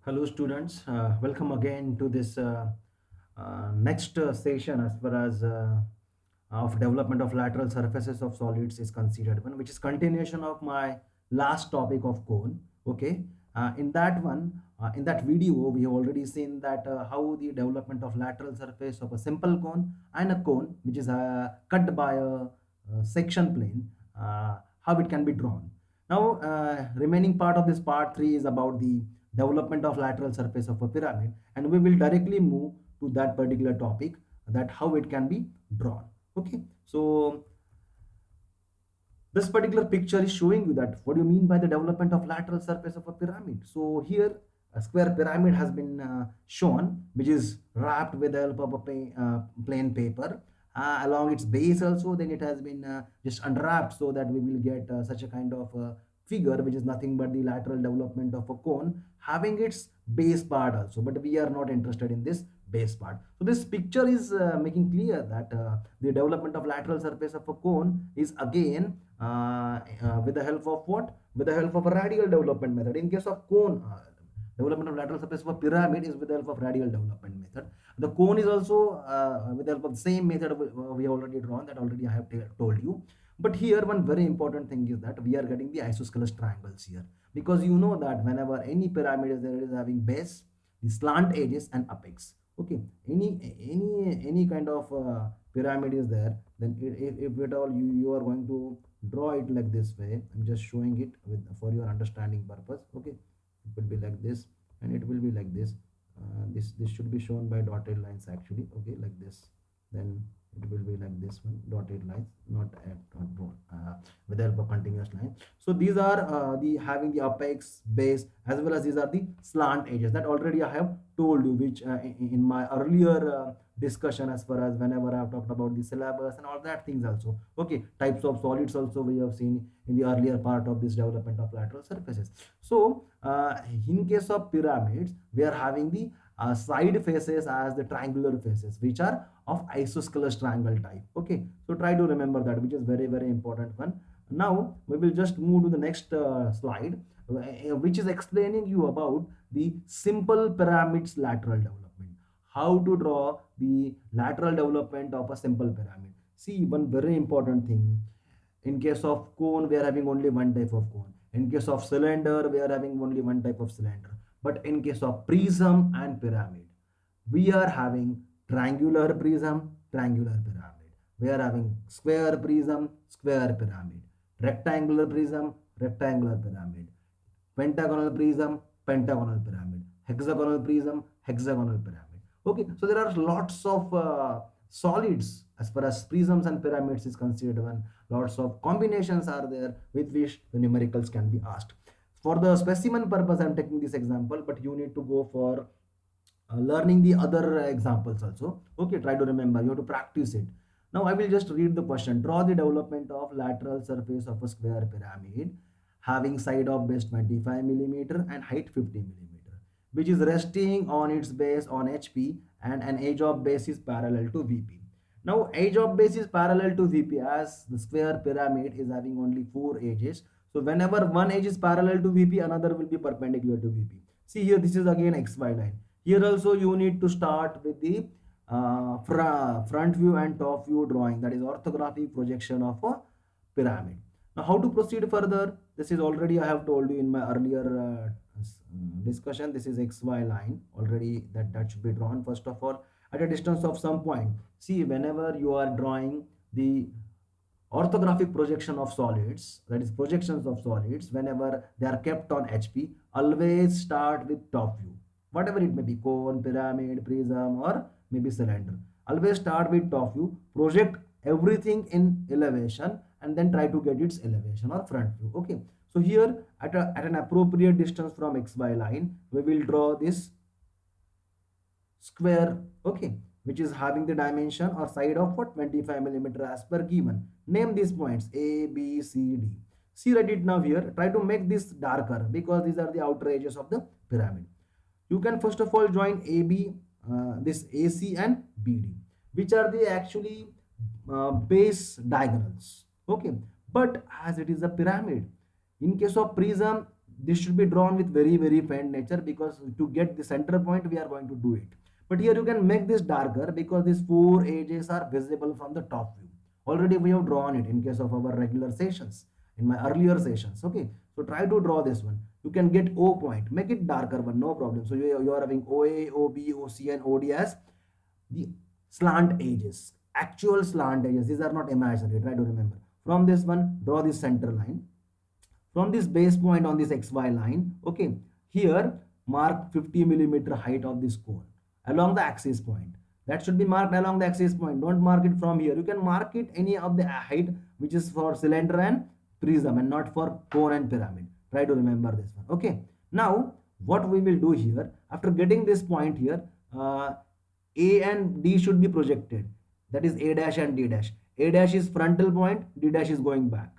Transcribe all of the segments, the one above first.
Hello, students. Welcome again to this next session as far as of development of lateral surfaces of solids is considered one, which is continuation of my last topic of cone. Okay, in that video, we have already seen that how the development of lateral surface of a simple cone and a cone, which is cut by a section plane, how it can be drawn. Now, remaining part of this part 3 is about the development of lateral surface of a pyramid, and we will directly move to that particular topic, that how it can be drawn. Okay, so this particular picture is showing you that what do you mean by the development of lateral surface of a pyramid. So here a square pyramid has been shown, which is wrapped with the help of a plain paper along its base also. Then it has been just unwrapped so that we will get such a kind of figure, which is nothing but the lateral development of a cone having its base part also, but we are not interested in this base part. So this picture is making clear that the development of lateral surface of a cone is again with the help of what? With the help of a radial development method. In case of cone, development of lateral surface of a pyramid is with the help of radial development method. The cone is also with the help of the same method we have already drawn, that already I have told you. But here one very important thing is that we are getting the isosceles triangles here, because you know that whenever any pyramid is there, it is having base, the slant edges and apex. Okay, any kind of pyramid is there, then if at all you are going to draw it like this way, I'm just showing it with for your understanding purpose. Okay, it will be like this and it will be like this. This should be shown by dotted lines actually. Okay, like this. Then it will be like this one, dotted lines, not drawn with the help of continuous line. So these are the having the apex, base, as well as these are the slant edges that already I have told you, which in my earlier discussion, as far as whenever I have talked about the syllabus and all that things also. Okay, types of solids also we have seen in the earlier part of this development of lateral surfaces. So in case of pyramids, we are having the side faces as the triangular faces, which are of isosceles triangle type. Okay, so try to remember that, which is very important one. Now we will just move to the next slide, which is explaining you about the simple pyramids lateral development, how to draw the lateral development of a simple pyramid. See, one very important thing: in case of cone, we are having only one type of cone. In case of cylinder, we are having only one type of cylinder. But in case of prism and pyramid, we are having triangular prism, triangular pyramid. We are having square prism, square pyramid. Rectangular prism, rectangular pyramid. Pentagonal prism, pentagonal pyramid. Hexagonal prism, hexagonal pyramid. Okay, so there are lots of solids as far as prisms and pyramids is considered one. Lots of combinations are there with which the numericals can be asked. For the specimen purpose, I'm taking this example, but you need to go for learning the other examples also. Okay, try to remember, you have to practice it. Now I will just read the question. Draw the development of lateral surface of a square pyramid having side of base 25 millimeter and height 50 millimeter, which is resting on its base on HP, and an edge of base is parallel to VP. Now edge of base is parallel to VP, as the square pyramid is having only 4 edges. So whenever one edge is parallel to VP, another will be perpendicular to VP. See here, this is again XY line. Here also you need to start with the front view and top view drawing, that is orthographic projection of a pyramid. Now how to proceed further? This is already I have told you in my earlier discussion. This is XY line already, that should be drawn first of all at a distance of some point. See, whenever you are drawing the orthographic projection of solids, that is projections of solids, whenever they are kept on HP, always start with top view, whatever it may be, cone, pyramid, prism, or maybe cylinder. Always start with top view, project everything in elevation, and then try to get its elevation or front view. Okay, so here at an appropriate distance from XY line, we will draw this square. Okay, which is having the dimension or side of what, 25 millimeter as per given. Name these points A, B, C, D. See, write it now here. Try to make this darker, because these are the outer edges of the pyramid. You can first of all join AB, this AC and BD, which are the actually base diagonals. Okay, but as it is a pyramid, in case of prism, this should be drawn with very very faint nature, because to get the center point we are going to do it. But here you can make this darker because these four edges are visible from the top view. Already we have drawn it in case of our regular sessions, in my earlier sessions. Okay, so try to draw this one. You can get O point, make it darker one, no problem. So you are having OA, OB, OC and OD as the slant edges, actual slant edges. These are not imaginary. Try to remember. From this one, draw this center line. From this base point on this XY line, okay, here mark 50 millimeter height of this cone along the axis point. That should be marked along the axis point. Don't mark it from here. You can mark it any of the height which is for cylinder and prism and not for cone and pyramid. Try to remember this one. Okay. Now, what we will do here, after getting this point here, A and D should be projected. That is A dash and D dash. A dash is frontal point, D dash is going back.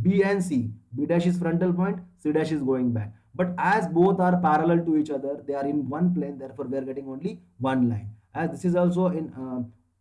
B and C, B dash is frontal point, C dash is going back. But as both are parallel to each other, they are in one plane, therefore we are getting only one line. As this is also in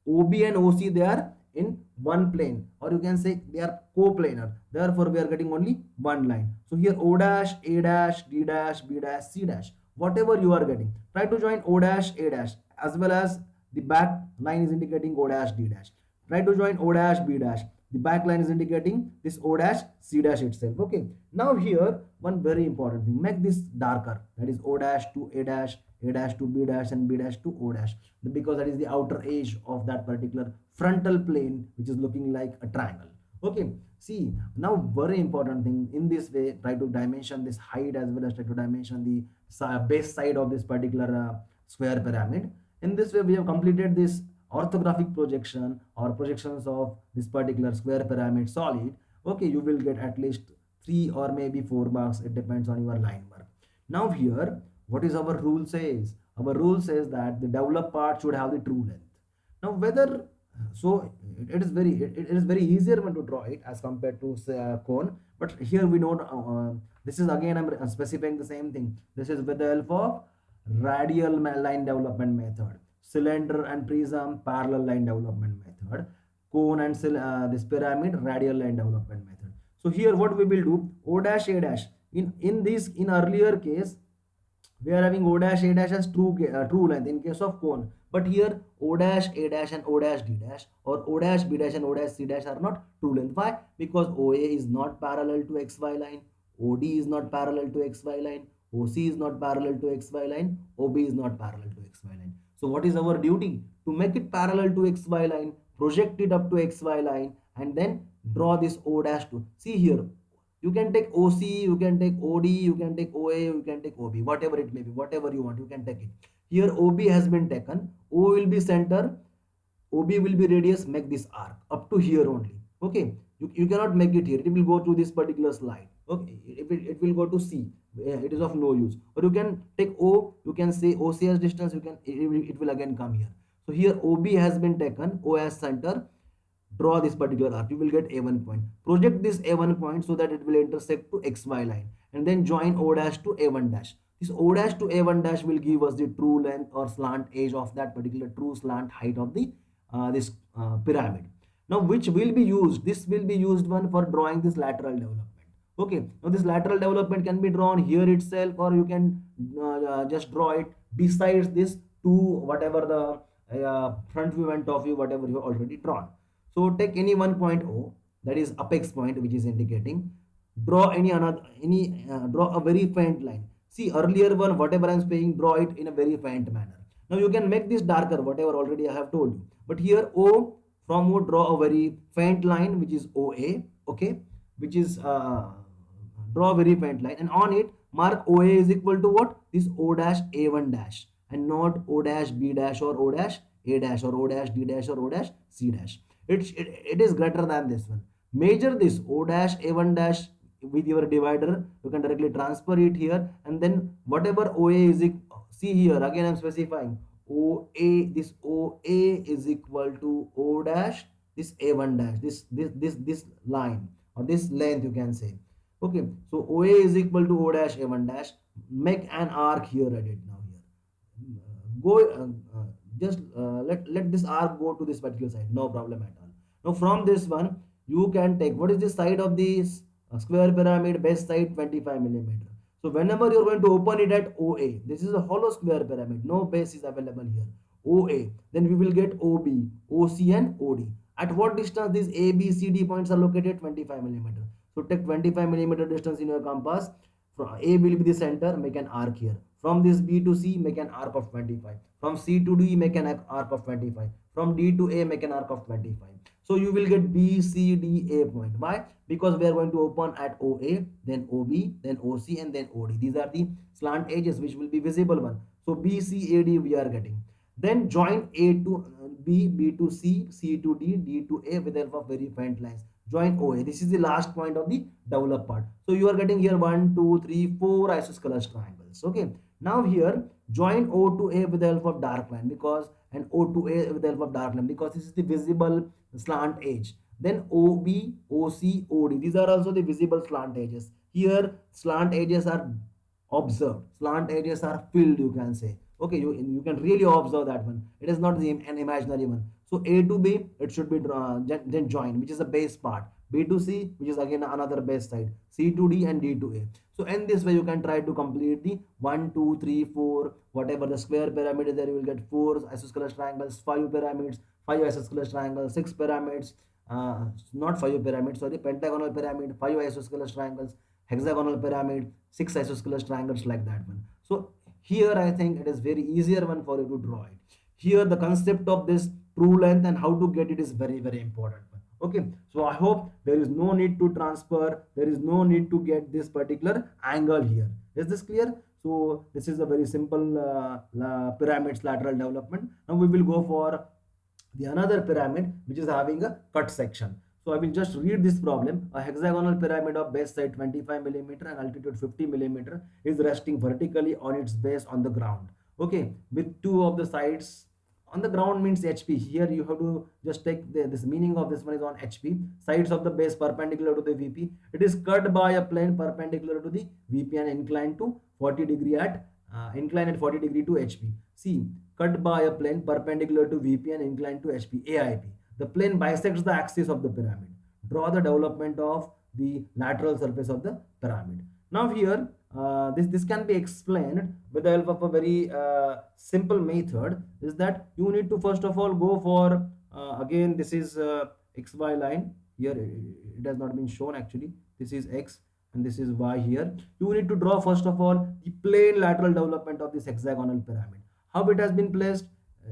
OB and OC, they are in one plane, or you can say they are coplanar, therefore we are getting only one line. So here O dash, A dash, D dash, B dash, C dash, whatever you are getting, try to join O dash, A dash, as well as the back line is indicating O dash, D dash. Try to join O dash, B dash. The back line is indicating this O dash, C dash itself. Okay, now here one very important thing, make this darker, that is O dash to A dash, A dash to B dash and B dash to O dash, because that is the outer edge of that particular frontal plane which is looking like a triangle. Okay, see, now very important thing, in this way try to dimension this height as well as try to dimension the base side of this particular square pyramid. In this way we have completed this orthographic projection or projections of this particular square pyramid solid. Okay, you will get at least 3 or maybe 4 marks, it depends on your line work. Now here, what is our rule says? Our rule says that the developed part should have the true length. Now whether, so it is very it is very easier when to draw it as compared to say a cone, but here we don't this is again I'm specifying the same thing. This is with the help of radial line development method, cylinder and prism parallel line development method, cone and this pyramid radial line development method. So here what we will do, O dash A dash, in this, in earlier case we are having O dash A dash as true length in case of cone, but here O dash A dash and O dash D dash or O dash B dash and O dash C dash are not true length. Why? Because OA is not parallel to XY line, OD is not parallel to XY line, OC is not parallel to XY line, OB is not parallel to XY line. So what is our duty? To make it parallel to XY line, project it up to XY line and then draw this O dash to. See here, you can take OC, you can take OD, you can take OA, you can take OB, whatever it may be, whatever you want, you can take it. Here OB has been taken, O will be center, OB will be radius, make this arc up to here only. Okay, you cannot make it here, it will go to this particular slide. Okay, it will go to C, it is of no use. Or you can take O, you can say OC as distance, you can it will again come here. So here OB has been taken, O as center, draw this particular arc, you will get A1 point. Project this A1 point so that it will intersect to XY line and then join O dash to A1 dash. This O dash to A1 dash will give us the true length or slant edge of that particular true slant height of the this pyramid. Now which will be used? This will be used one for drawing this lateral development. Okay, now this lateral development can be drawn here itself, or you can just draw it besides this to whatever the front view and top view, whatever you have already drawn. So take any one point O, that is apex point, which is indicating. Draw any another draw a very faint line. See earlier one, whatever I am saying, draw it in a very faint manner. Now you can make this darker, whatever already I have told you. But here O, from O draw a very faint line, which is OA. Okay, which is draw a very faint line, and on it mark OA is equal to what? This O dash A1 dash, and not O dash B dash or O dash A dash or O dash D dash or O dash C dash. It is greater than this one. Measure this O dash A1 dash with your divider. You can directly transfer it here, and then whatever OA is equal, see here again I'm specifying OA, this OA is equal to O dash this A1 dash, this line or this length you can say. Okay, so OA is equal to O dash A1 dash. Make an arc here at it now here. Go let this arc go to this particular side, no problem at all. Now from this one you can take, what is the side of this square pyramid? Base side 25 millimeter. So whenever you're going to open it at OA, this is a hollow square pyramid. No base is available here. OA, then we will get OB, OC and OD. At what distance these A, B, C, D points are located? 25 millimeter. So take 25 millimeter distance in your compass. From A will be the center, make an arc here. From this B to C, make an arc of 25. From C to D, make an arc of 25. From D to A, make an arc of 25. So you will get B, C, D, A point. Why? Because we are going to open at OA, then OB, then OC, and then OD. These are the slant edges which will be visible one. So B, C, A, D we are getting. Then join A to B, B to C, C to D, D to A with the help of very faint lines. Join OA. This is the last point of the developed part. So you are getting here 1, 2, 3, 4 isosceles triangles. Okay. Now here join O to A with the help of dark line, because and O to A with the help of dark line, because this is the visible slant edge. Then OB, OC, OD. These are also the visible slant edges. Here slant edges are observed. Slant edges are filled, you can say. Okay, you can really observe that one. It is not an imaginary one. So A to B, it should be then joined, which is the base part. B to C, which is again another base side. C to D and D to A. So in this way, you can try to complete the 1, 2, 3, 4, whatever the square pyramid is there, you will get 4 isosceles triangles, 5 pyramids, 5 isosceles triangles, 6 pyramids, not 5 pyramids, sorry, pentagonal pyramid, 5 isosceles triangles, hexagonal pyramid, 6 isosceles triangles, like that one. So here I think it is very easier one for you to draw it. Here the concept of this true length and how to get it is very important one. Okay, so I hope there is no need to transfer, there is no need to get this particular angle here. Is this clear? So this is a very simple pyramids lateral development. Now we will go for the another pyramid which is having a cut section. So I will just read this problem. A hexagonal pyramid of base side 25 millimeter and altitude 50 millimeter is resting vertically on its base on the ground. Okay, with two of the sides on the ground means HP. Here you have to just take this meaning of this one is on HP. Sides of the base perpendicular to the VP. It is cut by a plane perpendicular to the VP and inclined to 40 degree at 40 degree to HP. See, cut by a plane perpendicular to VP and inclined to HP, AIP. The plane bisects the axis of the pyramid. Draw the development of the lateral surface of the pyramid. Now here, this can be explained with the help of a very simple method. Is that you need to first of all go for again this is XY line. Here it has not been shown actually. This is X and this is Y here. You need to draw first of all the plane lateral development of this hexagonal pyramid. How it has been placed?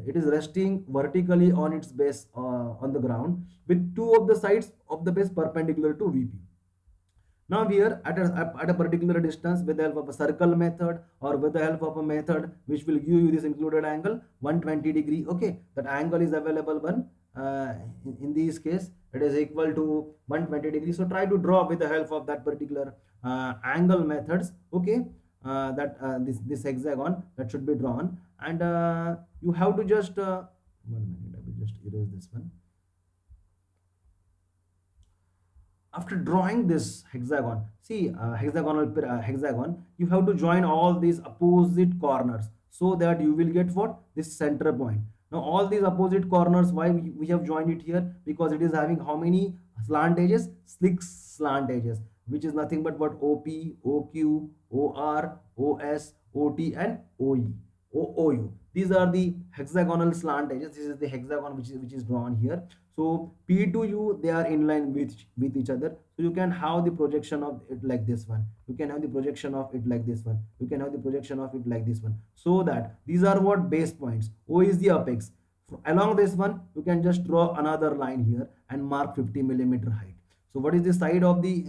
It is resting vertically on its base on the ground with two of the sides of the base perpendicular to VP. Now here at a particular distance, with the help of a circle method or with the help of a method which will give you this included angle 120 degree. Okay, that angle is available one in this case it is equal to 120 degrees. So try to draw with the help of that particular angle methods. Okay, this hexagon that should be drawn, and you have to just 1 minute, I will just erase this one. After drawing this hexagon, see hexagon, you have to join all these opposite corners so that you will get what? This center point. Now all these opposite corners, why we have joined it here? Because it is having how many slant edges? 6 slant edges, which is nothing but what? OP, OQ, OR, OS, OT and OU. These are the hexagonal slant edges. This is the hexagon which is drawn here. So P to U, they are in line with each other. So you can have the projection of it like this one. You can have the projection of it like this one. You can have the projection of it like this one. So that these are what? Base points. O is the apex. Along this one, you can just draw another line here and mark 50 millimeter height. So what is the side of the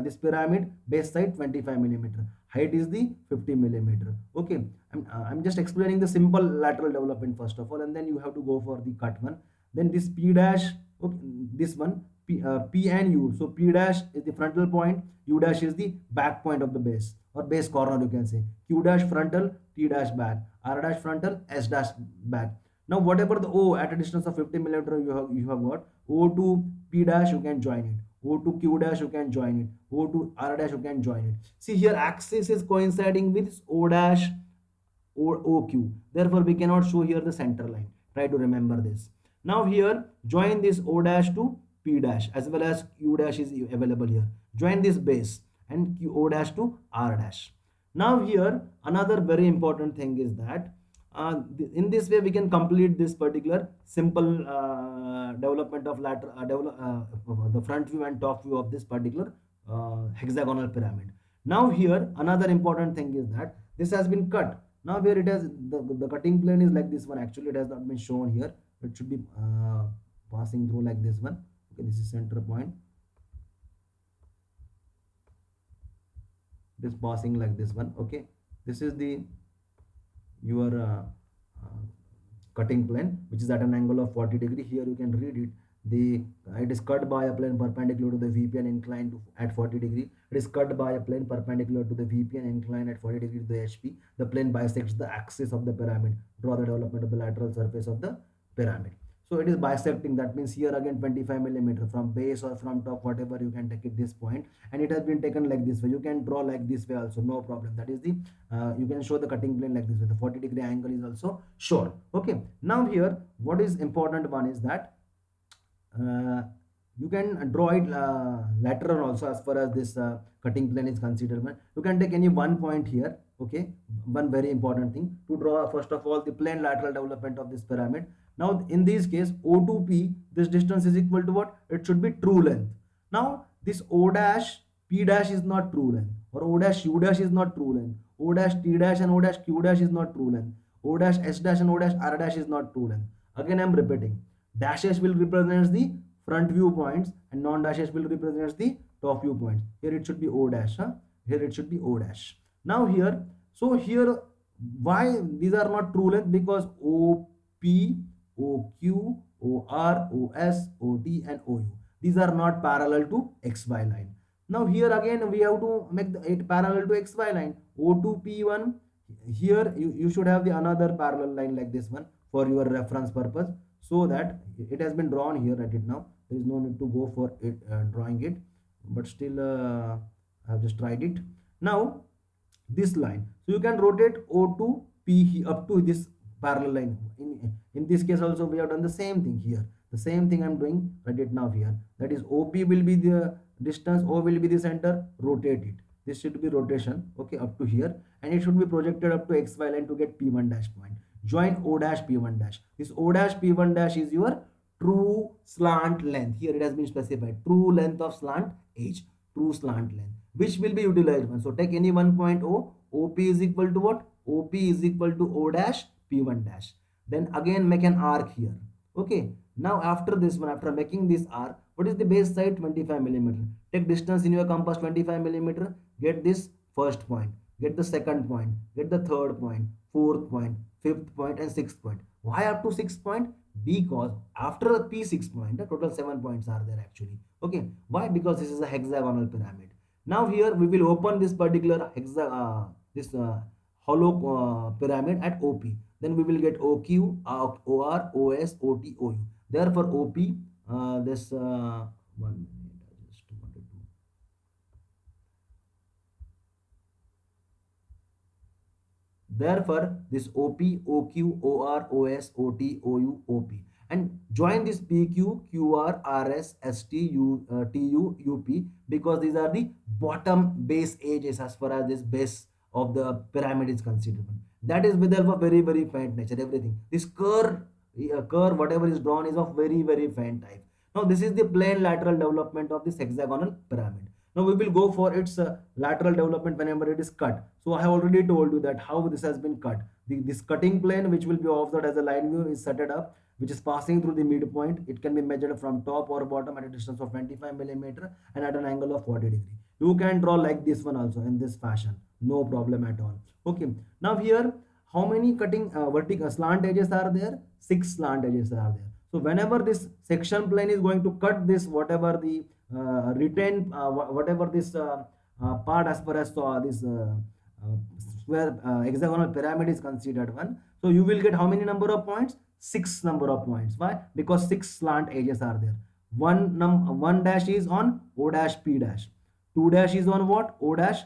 this pyramid? Base side 25 millimeter. Height is the 50 millimeter. Okay, I'm just explaining the simple lateral development first of all, and then you have to go for the cut one. Then this P dash, okay, this one P and U. So P dash is the frontal point, U dash is the back point of the base or base corner, you can say. Q dash frontal, T dash back, R dash frontal, S dash back. Now whatever the O at a distance of 50 millimeter you have got, O to P dash you can join it, O to Q dash you can join it, O to R dash you can join it. See here axis is coinciding with O dash or OQ. Therefore we cannot show here the center line. Try to remember this. Now here join this O dash to P dash as well as Q dash is available here. Join this base and Q O dash to R dash. Now what is the side of the pyramid? Base side 25 millimeter. Height is the 50 millimeter. Okay, I'm just explaining the simple lateral development first of all, and then you have to go for the cut one. Then this P dash, okay, this one P and U. So P dash is the frontal point, U dash is the back point of the base or base corner, you can say. Q dash frontal, T dash back, R dash frontal, S dash back. Now whatever the O at a distance of 50 millimeter you have got, O to Q dash you can join it, O to R dash you can join it. See here axis is coinciding with O dash Now here another very important thing is that in this way we can complete this particular simple development of the front view and top view of this particular hexagonal pyramid. Now here another important thing is that this has been cut. Now where it has the cutting plane is like this one. Actually it has not been shown here. It should be passing through like this one. Okay, this is center point. This passing like this one. Okay, this is the your uh, cutting plane, which is at an angle of 40 degree. Here you can read it. The it is cut by a plane perpendicular to the VP and inclined at 40 degree. It is cut by a plane perpendicular to the VP and inclined at 40 degree to the HP. The plane bisects the axis of the pyramid. Draw the development of the lateral surface of the pyramid. So it is bisecting. That means here again 25 millimeter from base or from top, whatever you can take it this point, and it has been taken like this way. You can draw like this way also, no problem. That is the you can show the cutting plane like this way. The 40-degree angle is also shown. Okay. Now here what is important one is that uh, you can draw it lateral also as far as this cutting plane is considered. You can take any one point here. Okay, one very important thing to draw first of all the plane lateral development of this pyramid. Now in this case O to P, this distance is equal to what? It should be true length. Now this O dash P dash is not true length, or O dash U dash is not true length. O dash T dash and O dash Q dash is not true length. O dash S dash and O dash R dash is not true length. Again I am repeating. Dashes will represent the front view points and non-dashes will represent the top view points. Here it should be O dash. Here it should be O dash. Now here, so here why these are not true length? Because OP, OQ, OR, OS, OT and OU. These are not parallel to XY line. Now here again we have to make it parallel to XY line. O2P1, here you should have the another parallel line like this one for your reference purpose, so that it has been drawn here at it. Now there is no need to go for it drawing it, but still I have just tried it. Now this line, so you can rotate O to P up to this parallel line. In this case also we have done the same thing here. The same thing I'm doing right it now here. That is OP will be the distance, O will be the center, rotate it. This should be rotation, okay, up to here, and it should be projected up to XY line to get P1 dash point. Join O dash P1 dash. This O dash P1 dash is your true slant length. Here it has been specified. True length of slant edge. True slant length. Which will be utilized one. So take any one point O. OP is equal to what? OP is equal to O dash P1 dash. Then again make an arc here. Okay. Now after this one, after making this arc, what is the base side? 25 millimeter. Take distance in your compass 25 millimeter. Get this first point. Get the second point. Get the third point. Fourth point. Fifth point and sixth point. Why up to 6 point? Because after the P6 point, the total 7 points are there actually. Okay. Why? Because this is a hexagonal pyramid. Now here we will open this particular hollow pyramid at OP. Then we will get OQ, OR, OS, OT, OU. Therefore OP, this 1 minute, I just wanted to. Therefore, this OP, OQ, OR, OS, OT, OU, OP, and join this PQ, QR, RS, ST, TU, UP, because these are the bottom base edges as far as this base of the pyramid is considered. That is with help of very very faint nature. Everything this curve whatever is drawn is of very very faint type. Now this is the plane lateral development of this hexagonal pyramid. Now we will go for its lateral development whenever it is cut. So I have already told you that how this has been cut. This cutting plane, which will be observed as a line view, is set up, which is passing through the midpoint. It can be measured from top or bottom at a distance of 25 millimeter and at an angle of 40 degree. You can draw like this one also in this fashion, no problem at all. Okay. Now here, how many cutting vertical slant edges are there? 6 slant edges are there. So whenever this section plane is going to cut this, whatever the whatever this part as far as this square hexagonal pyramid is considered one. So you will get how many number of points? 6 number of points. Why? Because 6 slant edges are there. One dash is on O dash P dash. 2 dash is on what? O dash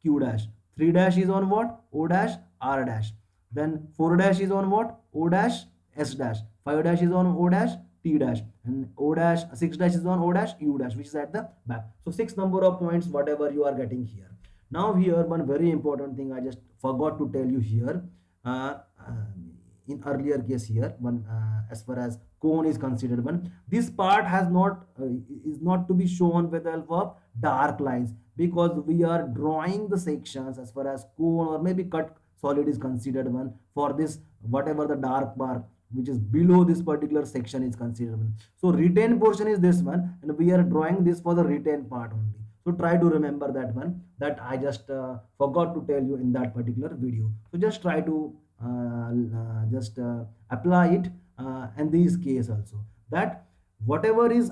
Q dash. 3 dash is on what? O dash R dash. Then 4 dash is on what? O dash S dash. 5 dash is on O dash T dash, and O dash 6 dash is on O dash U dash, which is at the back. So 6 number of points whatever you are getting here. Now here one very important thing I just forgot to tell you here. uh, uh, in earlier case here, one as far as cone is considered, one this part has not is not to be shown with the help of dark lines, because we are drawing the sections as far as cone or maybe cut solid is considered one for this, whatever the dark bar which is below this particular section is considered one. So retain portion is this one, and we are drawing this for the retain part only. So try to remember that one, that I just forgot to tell you in that particular video. So just try to just apply it in this case also, that whatever is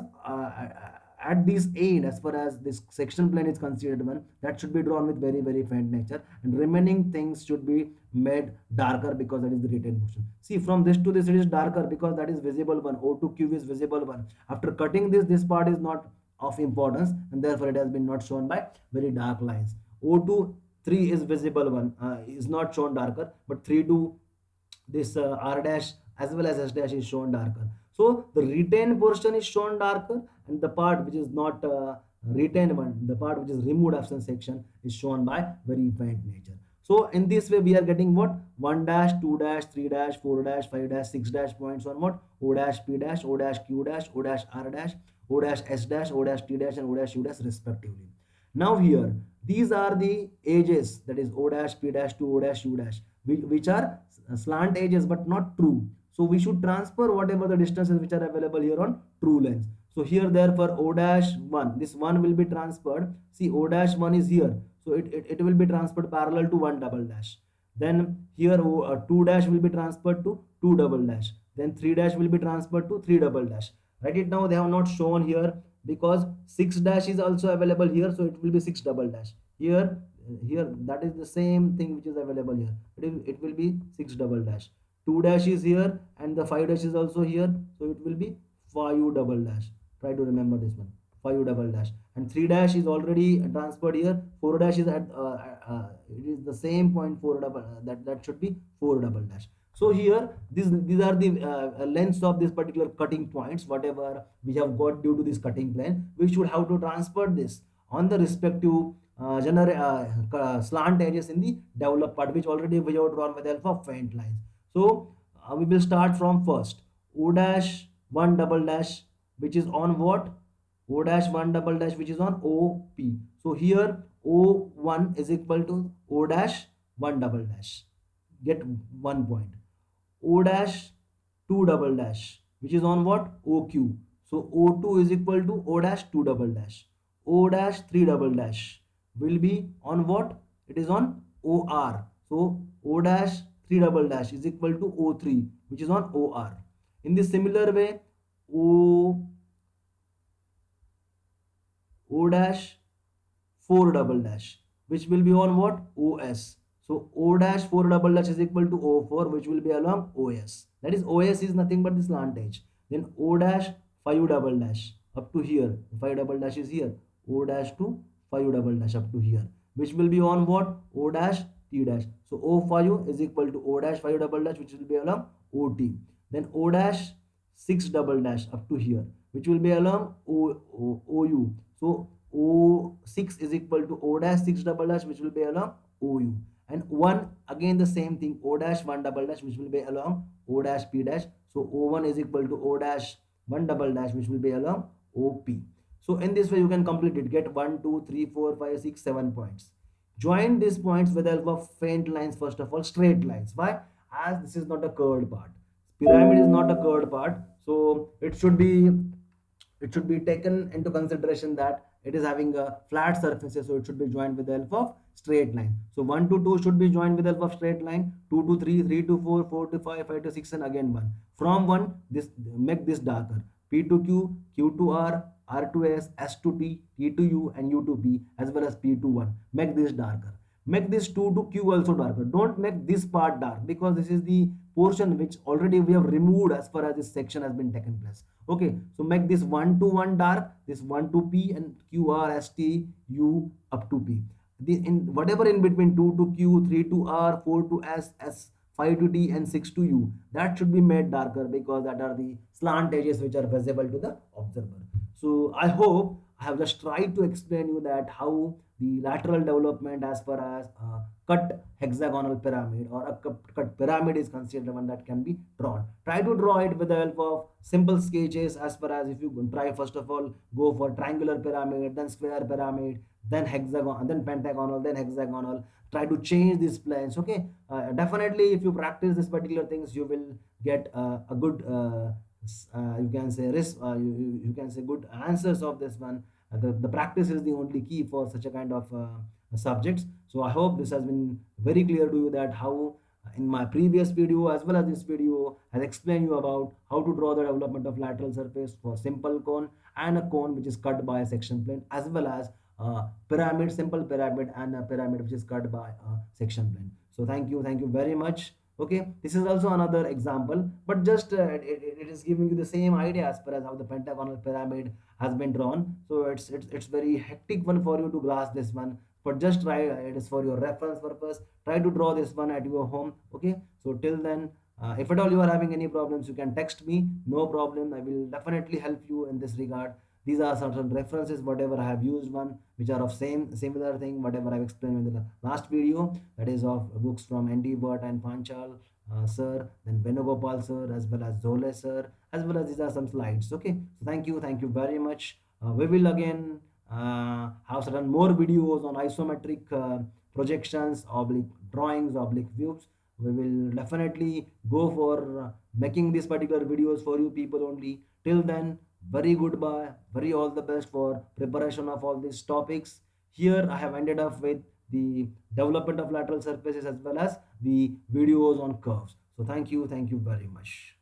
at this end as far as this section plane is considered one, that should be drawn with very very faint nature, and remaining things should be made darker because that is the retain portion. See, from this to this it is darker because that is visible one, O2Q is visible one. After cutting this part is not of importance, and therefore it has been not shown by very dark lines. O2 3 is visible one, is not shown darker, but 3 to this R dash as well as S dash is shown darker. So the retained portion is shown darker, and the part which is not retained one, the part which is removed after section, is shown by very faint nature. So in this way we are getting what, 1 dash, 2 dash, 3 dash, 4 dash, 5 dash, 6 dash points on what, O dash P dash, O dash Q dash, O dash R dash, O dash S dash, O dash T dash, and O dash U dash respectively. Now here these are the edges, that is O dash P dash to O dash U dash, which are slant edges but not true. So we should transfer whatever the distances which are available here on true lengths. So here therefore O dash 1, this 1 will be transferred. See, O dash 1 is here, so it will be transferred parallel to 1 double dash. Then here 2 dash will be transferred to 2 double dash. Then 3 dash will be transferred to 3 double dash. Write it now, they have not shown here because 6 dash is also available here, so it will be 6 double dash. Here that is the same thing which is available here. It will be 6 double dash. 2 dash is here and the 5 dash is also here, so it will be 5 double dash. Try to remember this one, 5 double dash. And 3 dash is already transferred here. 4 dash is at it is the same point, 4 double that should be 4 double dash. So here these are the lengths of this particular cutting points, whatever we have got due to this cutting plane. We should have to transfer this on the respective slant edges in the developed part, which already we have drawn with the help of faint lines. So we will start from first, O dash 1 double dash, which is on what, O dash 1 double dash, which is on OP. So here O1 is equal to O dash 1 double dash, get 1 point. O dash 2 double dash, which is on what, OQ. So O2 is equal to O dash 2 double dash. O dash 3 double dash will be on what, it is on OR. So O dash 3 double dash is equal to O3, which is on OR. In this similar way, O dash 4 double dash, which will be on what, OS. So O dash 4 double dash is equal to O4, which will be along OS. That is, OS is nothing but this slant edge. Then O dash 5 double dash up to here. 5 double dash is here. O dash to 5 double dash up to here, which will be on what, O dash T dash. So O5 is equal to O dash 5 double dash, which will be along OT. Then O dash 6 double dash up to here, which will be along OU. So O6 is equal to O dash 6 double dash, which will be along OU. And 1 again the same thing, O dash 1 double dash, which will be along O dash P dash. So O1 is equal to O dash 1 double dash, which will be along OP. So in this way you can complete it, get 1 2 3 4 5 6 7 points. Join these points with the help of faint lines, first of all, straight lines. Why? As this is not a curved part, pyramid is not a curved part, so it should be taken into consideration that it is having a flat surfaces, so it should be joined with the help of straight line. So 1 to 2 should be joined with the help of straight line, 2 to 3, 3 to 4, 4 to 5, 5 to 6, and again 1. From 1, this make this darker, P to Q, Q to R, R to S, S to T, T to U, and U to P, as well as P to 1. Make this darker. Make this 2 to Q also darker. Don't make this part dark, because this is the portion which already we have removed as far as this section has been taken place. Okay, so make this 1 to 1 dark, this 1 to P, and Q, R, S, T, U up to P. In whatever in between, 2 to Q, 3 to R, 4 to S, 5 to T, and 6 to U, that should be made darker, because that are the slant edges which are visible to the observer. So I hope I have just tried to explain you that how the lateral development as far as cut hexagonal pyramid or a cut pyramid is considered one that can be drawn. Try to draw it with the help of simple sketches. As far as if you try, first of all, go for triangular pyramid, then square pyramid, then hexagon, then pentagonal, then hexagonal. Try to change these planes. Okay, definitely if you practice this particular things, you will get a good you can say you can say good answers of this one. The practice is the only key for such a kind of subjects. So I hope this has been very clear to you that how in my previous video as well as this video has explained you about how to draw the development of lateral surface for simple cone and a cone which is cut by a section plane, as well as pyramid, simple pyramid, and a pyramid which is cut by a section plane. So thank you very much. Okay, this is also another example, but just it is giving you the same idea as far as how the pentagonal pyramid has been drawn. So it's very hectic one for you to grasp this one, but just try, it is for your reference purpose. Try to draw this one at your home. Okay, so till then, if at all you are having any problems, you can text me, no problem. I will definitely help you in this regard. These are certain references whatever I have used one, which are of similar thing whatever I've explained in the last video, that is of books from ND Bhatt and Panchal sir, then Venugopal sir, as well as Zole sir, as well as these are some slides. Okay, so thank you very much. We will again have certain more videos on isometric projections, oblique drawings, oblique views. We will definitely go for making these particular videos for you people only. Till then, very goodbye, very all the best for preparation of all these topics. Here I have ended up with the development of lateral surfaces as well as the videos on curves. So thank you very much.